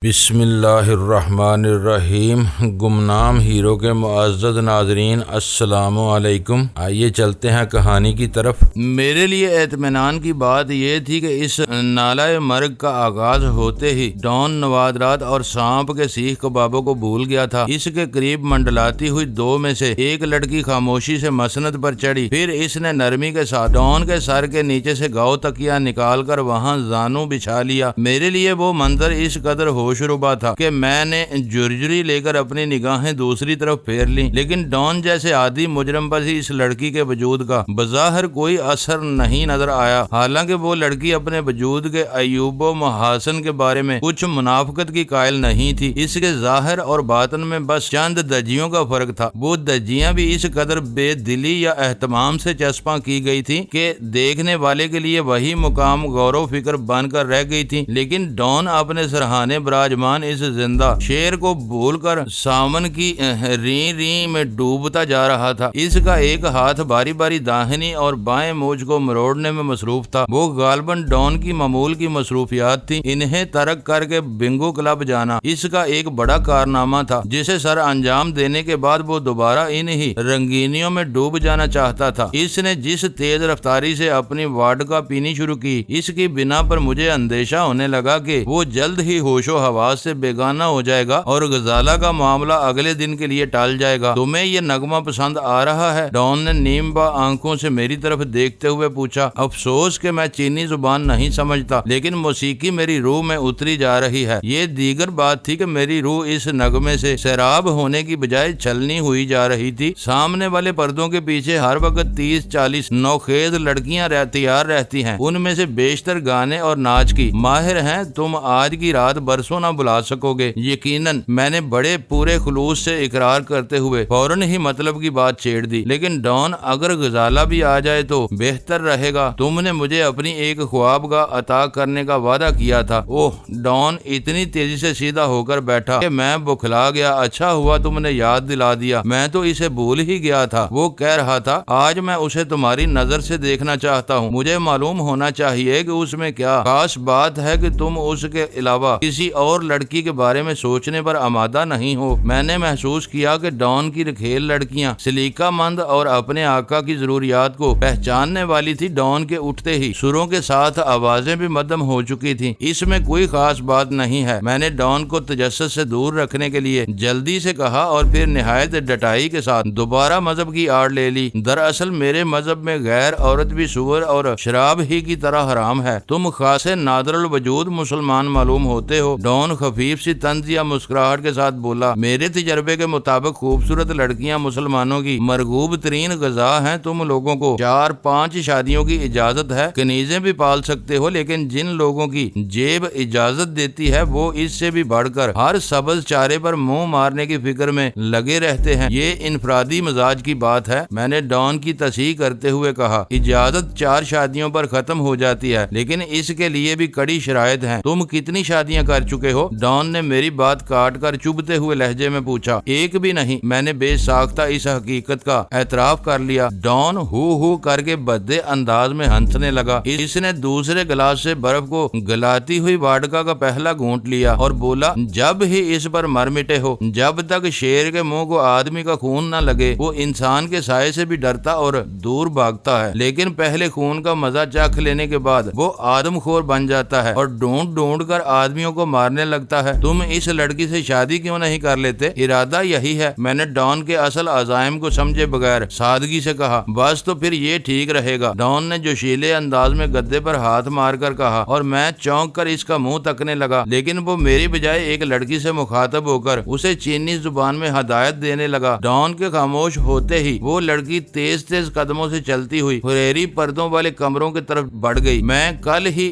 بسم اللہ الرحمن الرحیم۔ گمنام ہیرو کے معزز ناظرین السلام علیکم۔ آئیے چلتے ہیں کہانی کی طرف۔ میرے لیے اطمینان کی بات یہ تھی کہ اس نالہ مرگ کا آغاز ہوتے ہی ڈان نوادرات اور سانپ کے سیخ کبابوں کو بھول گیا تھا۔ اس کے قریب منڈلاتی ہوئی دو میں سے ایک لڑکی خاموشی سے مسند پر چڑھی، پھر اس نے نرمی کے ساتھ ڈان کے سر کے نیچے سے گاؤ تکیا نکال کر وہاں زانو بچھا لیا۔ میرے لیے وہ منظر اس قدر ہوش ربا تھا کہ میں نے جرجری لے کر اپنی نگاہیں دوسری طرف پھیر لیں، لیکن ڈان جیسے عادی مجرم پر ہی اس لڑکی کے وجود کا بظاہر کوئی اثر نہیں نظر آیا، حالانکہ وہ لڑکی اپنے وجود کے عیوب و محاسن کے بارے میں کچھ منافقت کی قائل نہیں تھی۔ اس کے ظاہر اور باطن میں بس چند دجیوں کا فرق تھا۔ وہ دجیاں بھی اس قدر بے دلی یا اہتمام سے چسپاں کی گئی تھی کہ دیکھنے والے کے لیے وہی مقام غور و فکر بن کر رہ گئی تھی، لیکن ڈان اپنے سرہانے براجمان اس زندہ شیر کو بھول کر سامن کی ری میں ڈوبتا جا رہا تھا۔ اس کا ایک ہاتھ باری باری داہنی اور بائیں موج کو مروڑنے میں مصروف تھا۔ وہ غالباً ڈان کی معمول کی مصروفیات تھی۔ انہیں ترک کر کے بنگو کلب جانا اس کا ایک بڑا کارنامہ تھا، جسے سر انجام دینے کے بعد وہ دوبارہ انہی رنگینیوں میں ڈوب جانا چاہتا تھا۔ اس نے جس تیز رفتاری سے اپنی واڈکا پینی شروع کی، اس کی بنا پر مجھے اندیشہ ہونے لگا کہ وہ جلد ہی ہوش و حواس سے بیگانہ ہو جائے گا اور غزالہ کا معاملہ اگلے دن کے لیے ٹال جائے گا۔ تمہیں یہ نغمہ پسند آ رہا ہے؟ ڈان نے نیم با آنکھوں سے میری طرف دیکھتے ہوئے پوچھا۔ افسوس کہ میں چینی زبان نہیں سمجھتا، لیکن موسیقی میری روح میں اتری جا رہی ہے۔ یہ دیگر بات تھی کہ میری روح اس نغمے سے سیراب ہونے کی بجائے چھلنی ہوئی جا رہی تھی۔ سامنے والے پردوں کے پیچھے ہر وقت 30-40 نوخیز لڑکیاں تیار رہتی ہیں، ان میں سے بیشتر گانے اور ناچ کی ماہر ہیں۔ تم آج کی رات برسوں نہ بلا سکو گے۔ یقیناً، میں نے بڑے پورے خلوص سے اقرار کرتے ہوئے فوراً ہی مطلب کی بات چھیڑ دی۔ لیکن ڈان، اگر غزالہ بھی آ جائے تو بہتر رہے گا۔ تم نے مجھے اپنی ایک خوابگاہ عطا کرنے کا وعدہ کیا تھا۔ اوہ! ڈان اتنی تیزی سے سیدھا ہو کر بیٹھا کہ میں بکھلا گیا۔ اچھا ہوا تم نے یاد دلا دیا، میں تو اسے بھول ہی گیا تھا۔ وہ کہہ رہا تھا، آج میں اسے تمہاری نظر سے دیکھنا چاہتا ہوں۔ مجھے معلوم ہونا چاہیے کہ اس میں کیا خاص بات ہے کہ تم اس کے علاوہ کسی اور لڑکی کے بارے میں سوچنے پر آمادہ نہیں ہو۔ میں نے محسوس کیا کہ ڈان کی رکھیل لڑکیاں سلیقہ مند اور اپنے آقا کی ضروریات کو پہچاننے والی تھی۔ ڈان کے اٹھتے ہی سروں کے ساتھ آوازیں بھی مدھم ہو چکی تھیں۔ اس میں کوئی خاص بات نہیں ہے، میں نے ڈان کو تجسس سے دور رکھنے کے لیے جلدی سے کہا، اور پھر نہایت ڈٹائی کے ساتھ دوبارہ مذہب کی آڑ لے لی۔ دراصل میرے مذہب میں غیر عورت بھی سور اور شراب ہی کی طرح حرام ہے۔ تم خاصے نادر الوجود مسلمان معلوم ہوتے ہو۔ ڈان خفیف سی طنزیہ مسکراہٹ کے ساتھ بولا، میرے تجربے کے مطابق خوبصورت لڑکیاں مسلمانوں کی مرغوب ترین غذا ہیں۔ تم لوگوں کو 4-5 شادیوں کی اجازت ہے، کنیزیں بھی پال سکتے ہو، لیکن جن لوگوں کی جیب اجازت دیتی ہے وہ اس سے بھی بڑھ کر ہر سبز چارے پر منہ مارنے کی فکر میں لگے رہتے ہیں۔ یہ انفرادی مزاج کی بات ہے، میں نے ڈان کی تصحیح کرتے ہوئے کہا۔ اجازت 4 شادیوں پر ختم ہو جاتی ہے، لیکن اس کے لیے بھی کڑی شرائط ہیں۔ تم کتنی شادیاں کر چکے ہو؟ ڈان نے میری بات کاٹ کر چبھتے ہوئے لہجے میں پوچھا۔ ایک بھی نہیں، میں نے بے ساختہ اس حقیقت کا اعتراف کر لیا۔ ڈان ہو کر کے بدے انداز میں ہنسنے لگا۔ اس نے دوسرے گلاس سے برف کو گلاتی ہوئی واڈکا کا پہلا گھونٹ لیا اور بولا، جب ہی اس پر مر مٹے ہو، جب تک شیر کے منہ کو آدمی کا خون نہ لگے وہ انسان کے سائے سے بھی ڈرتا اور دور بھاگتا ہے، لیکن پہلے خون کا مزہ چکھ لینے کے بعد وہ آدم خور بن جاتا ہے اور ڈھونڈ کر آدمیوں کو مارنے لگتا ہے۔ تم اس لڑکی سے شادی کیوں نہیں کر لیتے؟ ارادہ یہی ہے، میں نے ڈان کے اصل عزائم کو سمجھے بغیر سادگی سے کہا۔ بس تو پھر یہ ٹھیک رہے گا، ڈان نے جوشیلے انداز میں گدے پر ہاتھ مار کر کہا، اور میں چونک کر اس کا منہ تکنے لگا، لیکن وہ میری بجائے ایک لڑکی سے مخاطب ہو کر اسے چینی زبان میں ہدایت دینے لگا۔ ڈان کے خاموش ہوتے ہی وہ لڑکی تیز قدموں سے چلتی ہوئی فریری پردوں والے کمروں کی طرف بڑھ گئی۔ میں کل ہی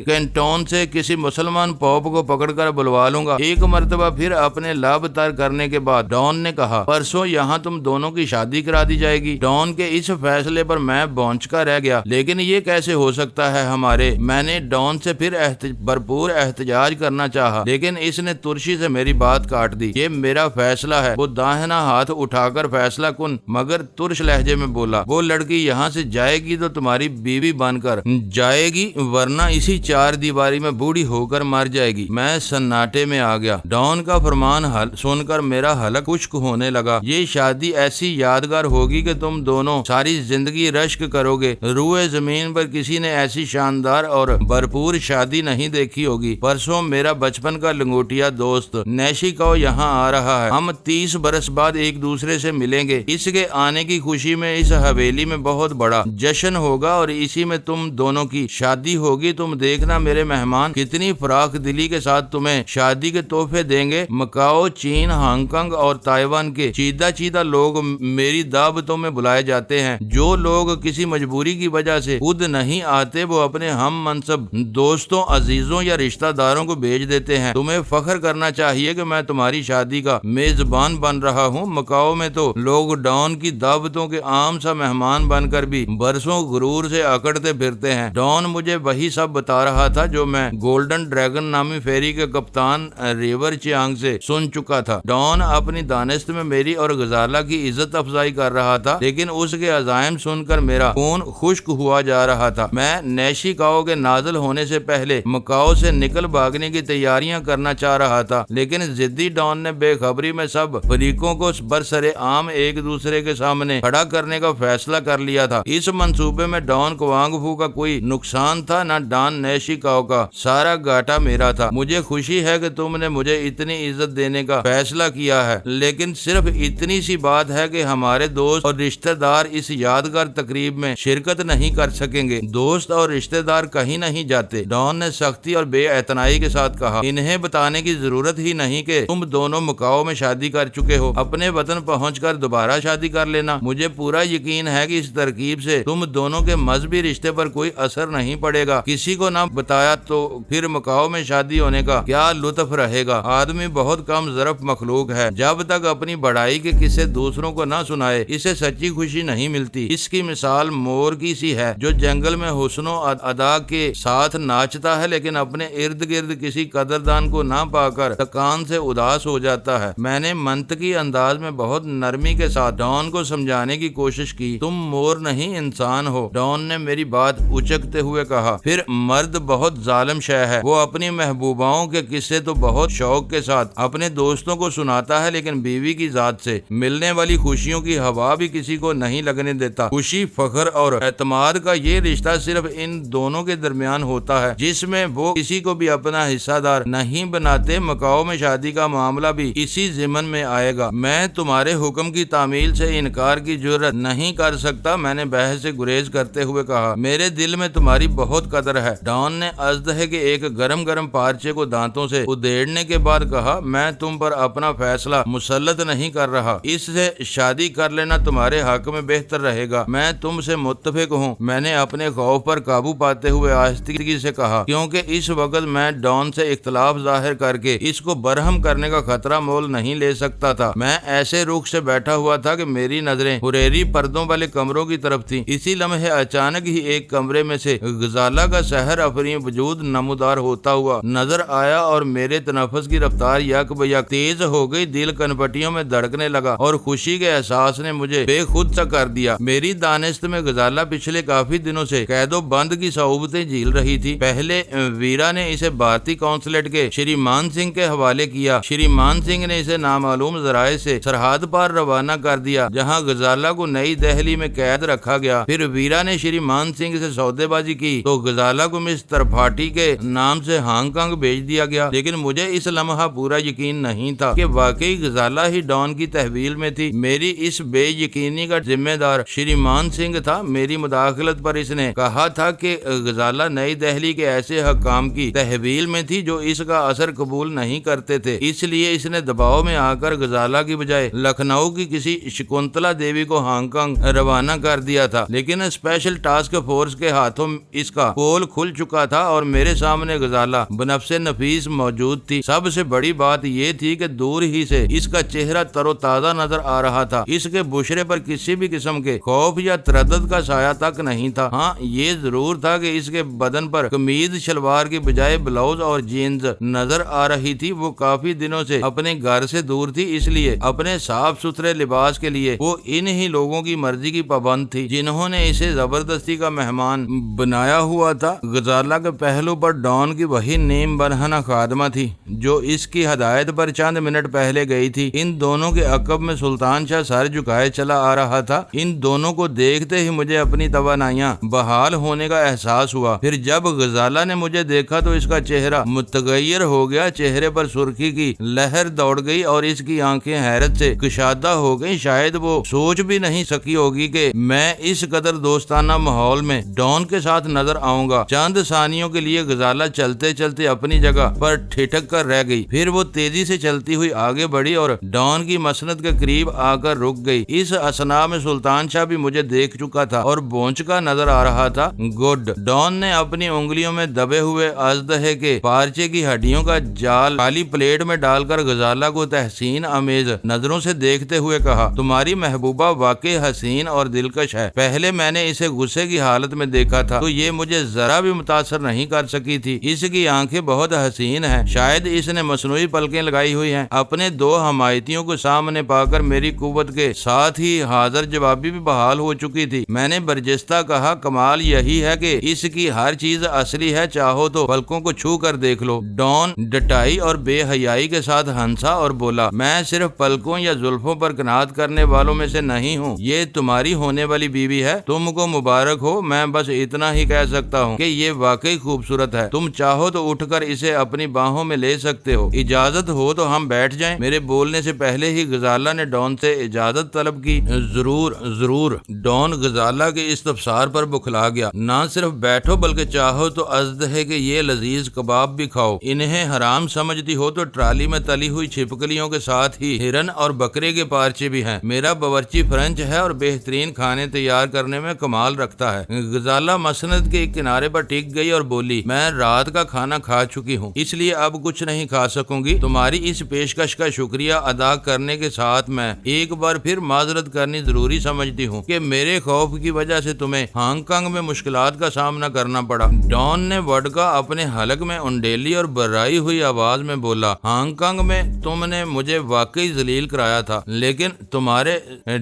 کینٹون سے کسی مسلمان پوپ کو پکڑ کر بلوا لوں گا۔ ایک مرتبہ پھر اپنے لب تر کرنے کے بعد ڈان نے کہا، پرسوں یہاں تم دونوں کی شادی کرا دی جائے گی۔ ڈان کے اس فیصلے پر میں بونچکا رہ گیا، لیکن یہ کیسے ہو سکتا ہے ہمارے؟ میں نے ڈان سے پھر بھرپور احتجاج کرنا چاہا، لیکن اس نے ترشی سے میری بات کاٹ دی۔ یہ میرا فیصلہ ہے۔ وہ داہنا ہاتھ اٹھا کر فیصلہ کن مگر ترش لہجے میں بولا، وہ لڑکی یہاں سے جائے گی تو تمہاری بیوی بن کر جائے گی، ورنہ اسی 4 دیواری میں بوڑھی ہو کر مر جائے گی۔ میں میں سناٹے میں آ گیا۔ ڈان کا فرمان سن کر میرا حلق خشک ہونے لگا۔ یہ شادی ایسی یادگار ہوگی کہ تم دونوں ساری زندگی رشک کرو گے۔ روئے زمین پر کسی نے ایسی شاندار اور بھرپور شادی نہیں دیکھی ہوگی۔ پرسوں میرا بچپن کا لنگوٹیا دوست نیشیکو یہاں آ رہا ہے۔ ہم 30 برس بعد ایک دوسرے سے ملیں گے۔ اس کے آنے کی خوشی میں اس حویلی میں بہت بڑا جشن ہوگا اور اسی میں تم دونوں کی شادی ہوگی۔ تم دیکھنا میرے مہمان کتنی فراخ دلی کے ساتھ تمہیں شادی کے تحفے دیں گے۔ مکاؤ، چین، ہانگ کانگ اور تائیوان کے چیدہ لوگ میری دعوتوں میں بلائے جاتے ہیں۔ جو لوگ کسی مجبوری کی وجہ سے خود نہیں آتے وہ اپنے ہم منصب دوستوں، عزیزوں یا رشتہ داروں کو بھیج دیتے ہیں۔ تمہیں فخر کرنا چاہیے کہ میں تمہاری شادی کا میزبان بن رہا ہوں۔ مکاؤ میں تو لوگ ڈان کی دعوتوں کے عام سا مہمان بن کر بھی برسوں غرور سے اکڑتے پھرتے ہیں۔ ڈان مجھے وہی سب بتا رہا تھا جو میں گولڈن ڈریگن نامی فیری کے کپتان ریور چیانگ سے سن چکا تھا۔ ڈان اپنی دانست میں میری اور غزالہ کی عزت افزائی کر رہا تھا، لیکن اس کے عزائم سن کر میرا خون خشک ہوا جا رہا تھا۔ میں نیشیکاؤ کے نازل ہونے سے پہلے مکاؤ سے نکل بھاگنے کی تیاریاں کرنا چاہ رہا تھا، لیکن ضدی ڈان نے بے خبری میں سب فریقوں کو برسر عام ایک دوسرے کے سامنے کھڑا کرنے کا فیصلہ کر لیا تھا۔ اس منصوبے میں ڈان کوانگ فو کا کوئی نقصان تھا نہ ڈان نیشیکاؤ کا، سارا گھاٹا میرا تھا۔ مجھے خوشی ہے کہ تم نے مجھے اتنی عزت دینے کا فیصلہ کیا ہے، لیکن صرف اتنی سی بات ہے کہ ہمارے دوست اور رشتہ دار اس یادگار تقریب میں شرکت نہیں کر سکیں گے۔ دوست اور رشتہ دار کہیں نہیں جاتے، ڈان نے سختی اور بے اعتنائی کے ساتھ کہا۔ انہیں بتانے کی ضرورت ہی نہیں کہ تم دونوں مکاؤ میں شادی کر چکے ہو۔ اپنے وطن پہنچ کر دوبارہ شادی کر لینا۔ مجھے پورا یقین ہے کہ اس ترکیب سے تم دونوں کے مذہبی رشتے پر کوئی اثر نہیں پڑے گا۔ کسی کو نہ بتایا تو پھر مکاؤ میں شادی ہونے کا کیا لطف رہے گا۔ آدمی بہت کم ظرف مخلوق ہے، جب تک اپنی بڑائی کے قصے دوسروں کو نہ سنائے اسے سچی خوشی نہیں ملتی۔ اس کی مثال مور کی سی ہے جو جنگل میں حسن و ادا کے ساتھ ناچتا ہے، لیکن اپنے ارد گرد کسی قدردان کو نہ پا کر تکان سے اداس ہو جاتا ہے۔ میں نے منطقی انداز میں بہت نرمی کے ساتھ ڈان کو سمجھانے کی کوشش کی۔ تم مور نہیں انسان ہو، ڈان نے میری بات اچکتے ہوئے کہا۔ پھر مرد بہت ظالم شے ہے، وہ اپنی محبوباؤں کے قصے تو بہت شوق کے ساتھ اپنے دوستوں کو سناتا ہے، لیکن بیوی کی ذات سے ملنے والی خوشیوں کی ہوا بھی کسی کو نہیں لگنے دیتا۔ خوشی، فخر اور اعتماد کا یہ رشتہ صرف ان دونوں کے درمیان ہوتا ہے، جس میں وہ کسی کو بھی اپنا حصہ دار نہیں بناتے۔ مکاؤ میں شادی کا معاملہ بھی اسی ضمن میں آئے گا۔ میں تمہارے حکم کی تعمیل سے انکار کی جرات نہیں کر سکتا، میں نے بحث سے گریز کرتے ہوئے کہا۔ میرے دل میں تمہاری بہت قدر ہے، ڈان نے اژدہے کے ایک گرم پارچے کو دانتوں سے ادھیڑنے کے بعد کہا۔ میں تم پر اپنا فیصلہ مسلط نہیں کر رہا، اس سے شادی کر لینا تمہارے حق میں بہتر رہے گا۔ میں تم سے متفق ہوں، میں نے اپنے خوف پر قابو پاتے ہوئے آہستگی سے کہا، کیونکہ اس وقت میں ڈان سے اختلاف ظاہر کر کے اس کو برہم کرنے کا خطرہ مول نہیں لے سکتا تھا۔ میں ایسے رخ سے بیٹھا ہوا تھا کہ میری نظریں حریری پردوں والے کمروں کی طرف تھیں۔ اسی لمحے اچانک ہی ایک کمرے میں سے غزالہ کا سحر افریب وجود نمودار ہوتا ہوا نظر آیا اور میرے تنفس کی رفتار یک بہ یک تیز ہو گئی۔ دل کنپٹیوں میں دھڑکنے لگا اور خوشی کے احساس نے مجھے بے خود سا کر دیا۔ میری دانست میں غزالہ پچھلے کافی دنوں سے قید و بند کی صعوبتیں جھیل رہی تھی۔ پہلے ویرا نے اسے بھارتی قونصلیٹ کے شری مان سنگھ کے حوالے کیا۔ شری مان سنگھ نے اسے نامعلوم ذرائع سے سرحد پار روانہ کر دیا، جہاں غزالہ کو نئی دہلی میں قید رکھا گیا۔ پھر ویرا نے شری مان سنگھ سے سودے بازی کی تو غزالہ کو مس ترپاٹھی کے نام سے ہانگ کانگ بھیج دیا گیا، لیکن مجھے اس لمحہ پورا یقین نہیں تھا کہ واقعی غزالہ ہی ڈان کی تحویل میں تھی۔ میری اس بے یقینی کا ذمہ دار شری مان سنگھ تھا۔ میری مداخلت پر اس نے کہا تھا کہ غزالہ نئی دہلی کے ایسے حکام کی تحویل میں تھی جو اس کا اثر قبول نہیں کرتے تھے، اس لیے اس نے دباؤ میں آ کر غزالہ کی بجائے لکھنؤ کی کسی شکنتلا دیوی کو ہانگ کانگ روانہ کر دیا تھا۔ لیکن اسپیشل ٹاسک فورس کے ہاتھوں اس کا پول کھل چکا تھا اور میرے سامنے غزالہ بنفس نفیس موجود تھی۔ سب سے بڑی بات یہ تھی کہ دور ہی سے اس کا چہرہ تر و تازہ نظر آ رہا تھا، اس کے بشرے پر کسی بھی قسم کے خوف یا تردد کا سایہ تک نہیں تھا۔ ہاں، یہ ضرور تھا کہ اس کے بدن پر قمیض شلوار کی بجائے بلاؤز اور جینز نظر آ رہی تھی۔ وہ کافی دنوں سے اپنے گھر سے دور تھی، اس لیے اپنے صاف ستھرے لباس کے لیے وہ انہی لوگوں کی مرضی کی پابند تھی جنہوں نے اسے زبردستی کا مہمان بنایا ہوا تھا۔ غزالہ کے پہلو پر ڈان کی وہی نیم بن برہنہ خادمہ تھی جو اس کی ہدایت پر چند منٹ پہلے گئی تھی۔ ان دونوں کے عقب میں سلطان شاہ سر جھکائے چلا آ رہا تھا۔ ان دونوں کو دیکھتے ہی مجھے اپنی توانائیاں بحال ہونے کا احساس ہوا۔ پھر جب غزالہ نے مجھے دیکھا تو اس کا چہرہ متغیر ہو گیا، چہرے پر سرخی کی لہر دوڑ گئی اور اس کی آنکھیں حیرت سے کشادہ ہو گئی۔ شاید وہ سوچ بھی نہیں سکی ہوگی کہ میں اس قدر دوستانہ ماحول میں ڈان کے ساتھ نظر آؤں گا۔ چند ثانیوں کے لیے غزالہ چلتے چلتے اپنی جگہ پر ٹھٹک کر رہ گئی، پھر وہ تیزی سے چلتی ہوئی آگے بڑھی اور ڈان کی مسند کے قریب آ کر رک گئی۔ اس اثناء میں سلطان شاہ بھی مجھے دیکھ چکا تھا اور بونچکا نظر آ رہا تھا۔ گڈ۔ ڈان نے اپنی انگلیوں میں دبے ہوئے اژدہے کے پارچے کی ہڈیوں کا جال خالی پلیٹ میں ڈال کر غزالہ کو تحسین آمیز نظروں سے دیکھتے ہوئے کہا، تمہاری محبوبہ واقعی حسین اور دلکش ہے۔ پہلے میں نے اسے غصے کی حالت میں دیکھا تھا تو یہ مجھے ذرا بھی متاثر نہیں کر سکی تھی۔ اس کی آنکھیں بہت حسین ہیں، شاید اس نے مصنوعی پلکیں لگائی ہوئی ہیں۔ اپنے دو حمایتیوں کو سامنے پا کر میری قوت کے ساتھ ہی حاضر جوابی بھی بحال ہو چکی تھی۔ میں نے برجستہ کہا، کمال یہی ہے کہ اس کی ہر چیز اصلی ہے، چاہو تو پلکوں کو چھو کر دیکھ لو۔ ڈان ڈٹائی اور بے حیائی کے ساتھ ہنسا اور بولا، میں صرف پلکوں یا زلفوں پر قناعت کرنے والوں میں سے نہیں ہوں، یہ تمہاری ہونے والی بیوی ہے، تم کو مبارک ہو۔ میں بس اتنا ہی کہہ سکتا ہوں کہ یہ واقعی خوبصورت ہے، تم چاہو تو اٹھ کر اسے اپنی باہوں میں لے سکتے ہو، اجازت ہو تو ہم بیٹھ جائیں۔ میرے بولنے سے پہلے ہی غزالہ نے ڈان سے اجازت طلب کی۔ ضرور ضرور۔ ڈان غزالہ کے استفسار پر بکھلا گیا، نہ صرف بیٹھو بلکہ چاہو تو ازدہے کے یہ لذیذ کباب بھی کھاؤ، انہیں حرام سمجھتی ہو تو ٹرالی میں تلی ہوئی چھپکلیوں کے ساتھ ہی ہرن اور بکرے کے پارچے بھی ہیں، میرا باورچی فرنچ ہے اور بہترین کھانے تیار کرنے میں کمال رکھتا ہے۔ غزالہ مسند کے ایک کنارے پر ٹک گئی اور بولی، میں رات کا کھانا کھا چکی ہوں، اس لیے اب کچھ نہیں کھا سکوں گی۔ تمہاری اس پیشکش کا شکریہ ادا کرنے کے ساتھ میں ایک بار پھر معذرت کرنی ضروری سمجھتی ہوں کہ میرے خوف کی وجہ سے تمہیں ہانگ کانگ میں مشکلات کا سامنا کرنا پڑا۔ ڈان نے وڈکا اپنے حلق میں انڈیلی اور برائی ہوئی آواز میں بولا، ہانگ کانگ میں تم نے مجھے واقعی ذلیل کرایا تھا، لیکن تمہارے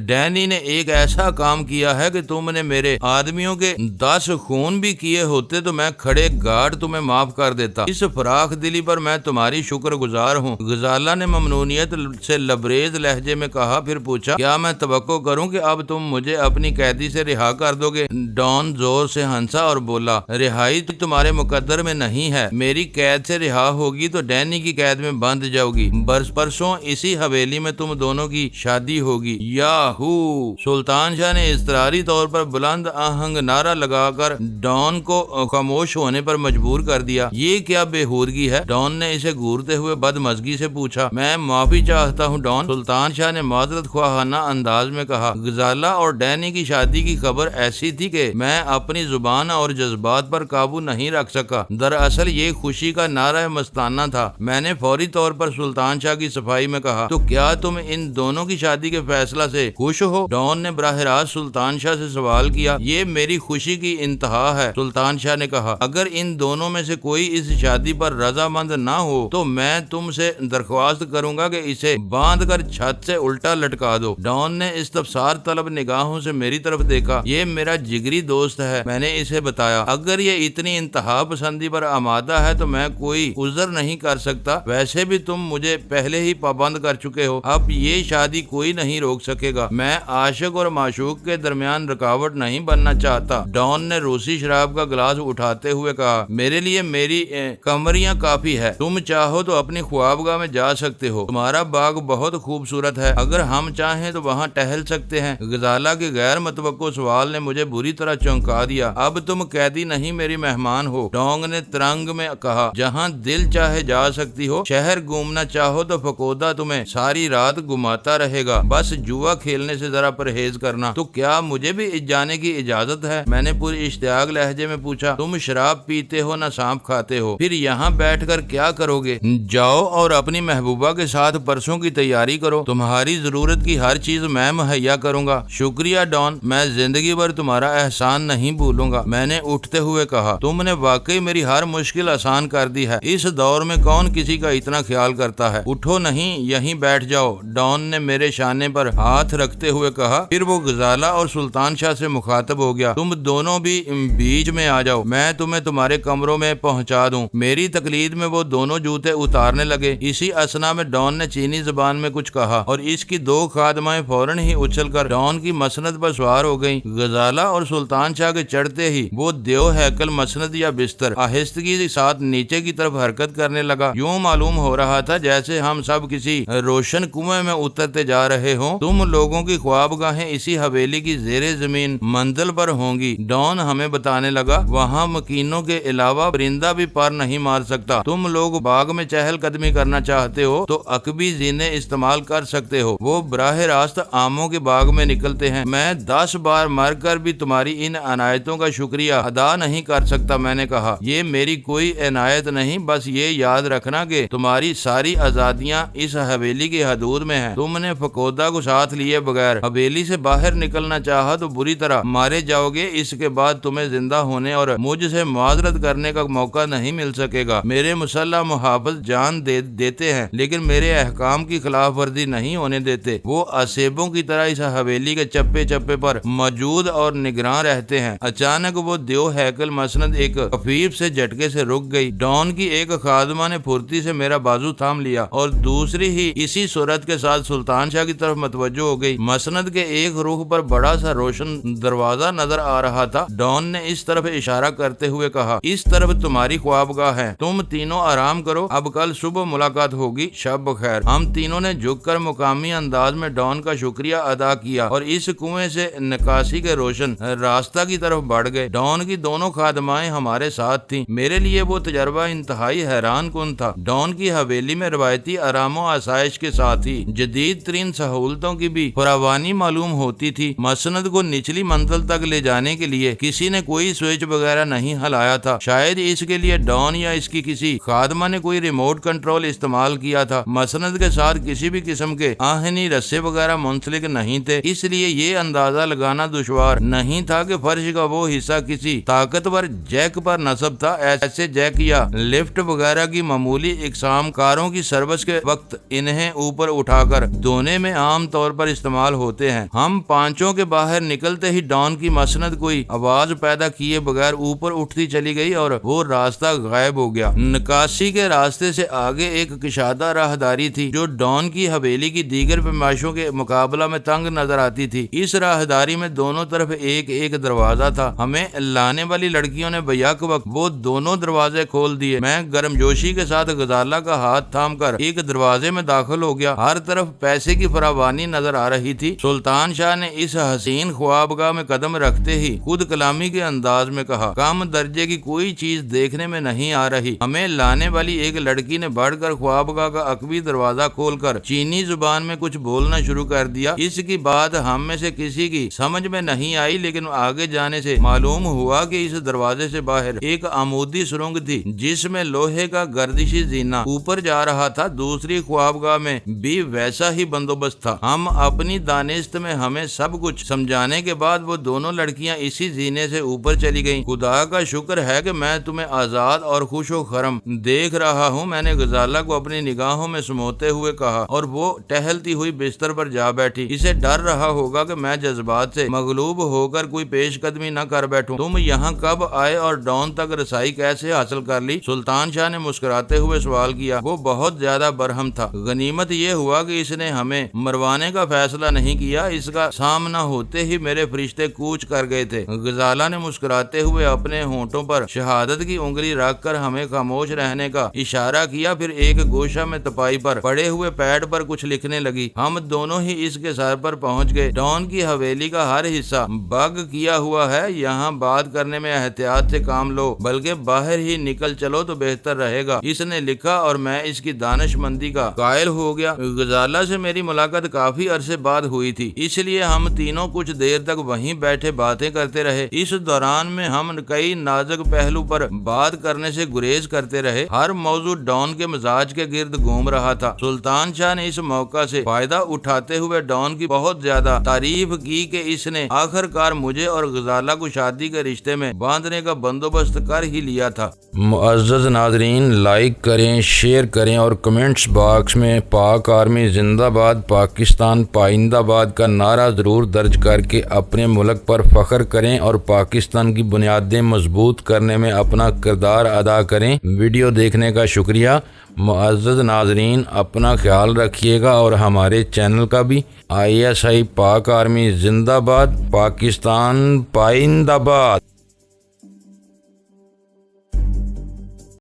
ڈینی نے ایک ایسا کام کیا ہے کہ تم نے میرے آدمیوں کے 10 خون بھی کیے ہوتے تو میں کھڑے گارڈ تمہیں معاف کر دیتا۔ اس فراخ دلی پر میں تمہاری شکر گزار ہوں۔ غزالہ نے ممنونیت سے لبریز لہجے میں کہا، پھر پوچھا، کیا میں توقع کروں کہ اب تم مجھے اپنی قیدی سے رہا کر دو گے؟ ڈان زور سے ہنسا اور بولا، رہائی تو تمہارے مقدر میں نہیں ہے، میری قید سے رہا ہوگی تو ڈینی کی قید میں بند جاؤ گی، پرسوں اسی حویلی میں تم دونوں کی شادی ہوگی۔ یاہو! سلطان شاہ نے اضطراری طور پر بلند آہنگ نعرہ لگا کر ڈان کو خاموش ہونے پر مجبور کر دیا۔ یہ کیا بےہودگی ہے؟ ڈان نے اسے گھورتے ہوئے بدمزگی سے پوچھا۔ میں معافی چاہتا ہوں ڈان، سلطان شاہ نے معذرت خواہانہ انداز میں کہا۔ غزالہ اور ڈینی کی شادی کی خبر ایسی تھی کہ میں اپنی زبان اور جذبات پر قابو نہیں رکھ سکا۔ دراصل یہ خوشی کا نعرہ مستانہ تھا۔ میں نے فوری طور پر سلطان شاہ کی صفائی میں کہا، تو کیا تم ان دونوں کی شادی کے فیصلہ سے خوش ہو؟ ڈان نے براہ راست سلطان شاہ سے سوال کیا۔ یہ میری خوشی کی انتہا ہے، سلطان شاہ نے کہا۔ اگر ان دونوں میں سے کوئی اس شادی پر رضامند نہ ہو تو میں تم سے درخواست کروں گا کہ اسے باندھ کر چھت سے الٹا لٹکا دو۔ ڈان نے استفسار طلب نگاہوں سے میری طرف دیکھا۔ یہ میرا جگری دوست ہے، میں نے اسے بتایا۔ اگر یہ اتنی انتہا پسندی پر آمادہ ہے تو میں کوئی عذر نہیں کر سکتا، ویسے بھی تم مجھے پہلے ہی پابند کر چکے ہو، اب یہ شادی کوئی نہیں روک سکے گا۔ میں عاشق اور معشوق کے درمیان رکاوٹ نہیں بننا چاہتا۔ ڈان نے روسی شراب کا گلاس اٹھاتے ہوئے کہا، میرے لیے میری کمریاں کافی ہے، تم چاہو تو اپنی خوابگاہ میں جا سکتے ہو، تمہارا باغ بہت خوبصورت ہے، اگر ہم چاہیں تو وہاں ٹہل سکتے ہیں۔ غزالہ کے غیر متوقع سوال نے مجھے بری طرح چونکا دیا۔ اب تم قیدی نہیں میری مہمان ہو، ڈانگ نے ترنگ میں کہا، جہاں دل چاہے جا سکتی ہو، شہر گھومنا چاہو تو فقودہ تمہیں ساری رات گھماتا رہے گا، بس جوا کھیلنے سے ذرا پرہیز کرنا۔ تو کیا مجھے بھی جانے کی اجازت ہے؟ میں نے پوری اشتیاق لہجے میں پوچھا۔ تم شراب پیتے ہو نہ سانپ کھاتے ہو، پھر یہاں بیٹھ کر کیا کرو گے؟ جاؤ اور اپنی محبوبہ کے ساتھ پرسوں کی تیاری کرو، تمہاری ضرورت کی ہر چیز میں مہیا کروں گا۔ شکریہ ڈان، میں زندگی بھر تمہارا احسان نہیں بھولوں گا، میں نے اٹھتے ہوئے کہا۔ تم نے واقعی میری ہر مشکل آسان کر دی ہے، اس دور میں کون کسی کا اتنا خیال کرتا ہے؟ اٹھو نہیں، یہیں بیٹھ جاؤ، ڈان نے میرے شانے پر ہاتھ رکھتے ہوئے کہا۔ پھر وہ غزالہ اور سلطان شاہ سے مخاطب ہو گیا، تم دونوں بھی بیچ میں آ جاؤ، میں تمہیں تمہارے کمروں میں پہنچا دوں، میری تقلید میں وہ دونوں جوتے اتارنے لگے۔ اسی اسنا میں ڈان نے چینی زبان میں کچھ کہا اور اس کی دو خادمائیں فوراً ہی اچھل کر ڈان کی مسند پر سوار ہو گئیں۔ غزالہ اور سلطان شاہ کے چڑھتے ہی وہ دیو ہیکل مسند یا بستر آہستگی کے ساتھ نیچے کی طرف حرکت کرنے لگا۔ یوں معلوم ہو رہا تھا جیسے ہم سب کسی روشن کنویں میں اترتے جا رہے ہوں۔ تم لوگوں کی خوابگاہیں اسی حویلی کی زیر زمین منزل پر ہوں گی، ڈان ہمیں بتانے لگا۔ وہاں مکینوں کے علاوہ پرندہ بھی پر نہیں مار سکتا۔ تم لوگ باغ میں چہل قدمی کرنا چاہتے ہو تو عقبی زینے استعمال کر سکتے ہو، وہ براہ راست آموں کے باغ میں نکلتے ہیں۔ میں 10 بار مر کر بھی تمہاری ان عنایتوں کا شکریہ ادا نہیں کر سکتا۔ میں نے کہا، یہ میری کوئی عنایت نہیں، بس یہ یاد رکھنا کہ تمہاری ساری آزادیاں اس حویلی کی حدود میں ہیں۔ تم نے فقودہ کو ساتھ لیے بغیر حویلی سے باہر نکلنا چاہا تو بری طرح مارے جاؤ گے۔ اس کے بعد تمہیں زندہ ہونے اور مجھ سے معذرت کرنے کا موقع نہیں مل سکے گا۔ میرے مسلح محافظ جان دیتے ہیں لیکن میرے احکام کی خلاف ورزی نہیں ہونے دیتے۔ وہ اسیبوں کی طرح اس حویلی کے چپے چپے پر موجود اور نگراں رہتے ہیں۔ اچانک وہ دیو ہیکل مسند ایک خفیف سے جھٹکے سے رک گئی۔ ڈان کی ایک خادمہ نے پھرتی سے میرا بازو تھام لیا اور دوسری ہی اسی صورت کے ساتھ سلطان شاہ کی طرف متوجہ ہو گئی۔ مسند کے ایک رخ پر بڑا سا روشن دروازہ نظر آ رہا تھا۔ ڈان نے اس طرف اشارہ کرتے ہوئے کہا، اس طرف تمہاری خوابگاہ ہے، تم تینوں آرام کرو، اب کل صبح ملاقات ہوگی، شب بخیر۔ ہم تینوں نے جھک کر مقامی انداز میں ڈان کا شکریہ ادا کیا اور اس کنویں سے نکاسی کے روشن راستہ کی طرف بڑھ گئے۔ ڈان کی دونوں خادمائیں ہمارے ساتھ تھیں۔ میرے لیے وہ تجربہ انتہائی حیران کن تھا۔ ڈان کی حویلی میں روایتی آرام و آسائش کے ساتھ ہی جدید ترین سہولتوں کی بھی فراوانی معلوم ہوتی تھی۔ مسند کو نچلی منزل تک لے جانے کے لیے کسی نے کوئی سوئچ وغیرہ نہیں ہلایا تھا۔ شاید اس کے لیے ڈان یا اس کی کسی خادمہ نے کوئی ریموٹ کنٹرول استعمال کیا تھا۔ مسند کے ساتھ کسی بھی قسم کے آہنی رسے وغیرہ منسلک نہیں تھے، اس لیے یہ اندازہ لگانا دشوار نہیں تھا کہ فرش کا وہ حصہ کسی طاقتور جیک پر نصب تھا۔ ایسے جیک یا لفٹ وغیرہ کی معمولی اقسام کاروں کی سروس کے وقت انہیں اوپر اٹھا کر دھونے میں عام طور پر استعمال ہوتے ہیں۔ ہم پانچوں کے باہر نکلتے ہی ڈان کی مسند کوئی آواز پیدا کیے بغیر اوپر اٹھتی چلی گئی اور وہ راستہ غائب ہو گیا۔ نکاسی کے راستے سے آگے ایک کشادہ راہداری تھی جو ڈان کی حویلی کی دیگر پیمائشوں کے مقابلہ میں تنگ نظر آتی تھی۔ اس راہداری میں دونوں طرف ایک ایک دروازہ تھا۔ ہمیں لانے والی لڑکیوں نے بیک وقت وہ دونوں دروازے کھول دیے۔ میں گرمجوشی کے ساتھ غزالہ کا ہاتھ تھام کر ایک دروازے میں داخل ہو گیا۔ ہر طرف پیسے کی فراوانی نظر آ رہی تھی۔ سلطان شاہ نے اس حسین خوابگاہ میں قدم رکھتے ہی خود کلامی کے انداز میں کہا، کم درجے کی کوئی چیز دیکھنے میں نہیں آ رہی۔ ہمیں لانے والی ایک لڑکی نے بڑھ کر خوابگاہ کا عقبی دروازہ کھول کر چینی زبان میں کچھ بولنا شروع کر دیا۔ اس کی بات ہم میں سے کسی کی سمجھ میں نہیں آئی، لیکن آگے جانے سے معلوم ہوا کہ اس دروازے سے باہر ایک عمودی سرنگ تھی جس میں لوہے کا گردشی زینہ اوپر جا رہا تھا۔ دوسری خوابگاہ میں بھی ویسا ہی بندوبست تھا۔ ہم اپنی دانست میں ہمیں سب کچھ سمجھانے کے بعد وہ دونوں لڑکیاں اسی زینے سے اوپر چلی گئیں۔ خدا کا شکر ہے کہ میں تمہیں آزاد اور خوش و خرم دیکھ رہا ہوں، میں نے غزالہ کو اپنی نگاہوں میں سموتے ہوئے کہا اور وہ ٹہلتی ہوئی بستر پر جا بیٹھی۔ اسے ڈر رہا ہوگا کہ میں جذبات سے مغلوب ہو کر کوئی پیش قدمی نہ کر بیٹھوں۔ تم یہاں کب آئے اور ڈان تک رسائی کیسے حاصل کر لی؟ سلطان شاہ نے مسکراتے ہوئے سوال کیا۔ وہ بہت زیادہ برہم تھا۔ غنیمت یہ ہوا کہ اس نے ہمیں مروانے کا فیصلہ نہیں کیا، اس کا سامنا ہوتے ہی میرے فرشتے کوچ کر گئے تھے۔ غزالہ نے مسکراتے ہوئے اپنے ہونٹوں پر شہادت کی انگلی رکھ کر ہمیں خاموش رہنے کا اشارہ کیا، پھر ایک گوشہ میں تپائی پر پڑے ہوئے پیڈ پر کچھ لکھنے لگی۔ ہم دونوں ہی اس کے سر پر پہنچ گئے۔ ڈان کی حویلی کا ہر حصہ بگ کیا ہوا ہے، یہاں بات کرنے میں احتیاط سے کام لو، بلکہ باہر ہی نکل چلو تو بہتر رہے گا، اس نے لکھا اور میں اس کی دانش مندی کا قائل ہو گیا۔ غزالہ سے میری ملاقات کافی عرصے بعد ہوئی تھی، اس لیے ہم تینوں کچھ دیر تک وہیں بیٹھے باتیں کرتے رہے۔ اس دوران میں ہم کئی نازک پہلو پر بات کرنے سے گریز کرتے رہے۔ ہر موضوع ڈان کے مزاج کے گرد گھوم رہا تھا۔ سلطان شاہ نے اس موقع سے فائدہ اٹھاتے ہوئے ڈان کی بہت زیادہ تعریف کی کہ اس نے آخر کار مجھے اور غزالہ کو شادی کے رشتے میں باندھنے کا بندوبست کر ہی لیا تھا۔ معزز ناظرین، لائک کریں، شیئر کریں اور کمنٹس باکس میں پاک آرمی زندہ باد، پاکستان پائندہ باد کا نعرہ ضرور درج کر کے اپنے ملک پر فخر کریں اور پاکستان کی بنیادیں مضبوط کرنے میں اپنا کردار ادا کریں۔ کریں۔ ویڈیو دیکھنے کا شکریہ۔ معزز ناظرین، اپنا خیال رکھیے گا اور ہمارے چینل کا بھی۔ ISI پاک آرمی زندہ باد، پاکستان پائندہ باد۔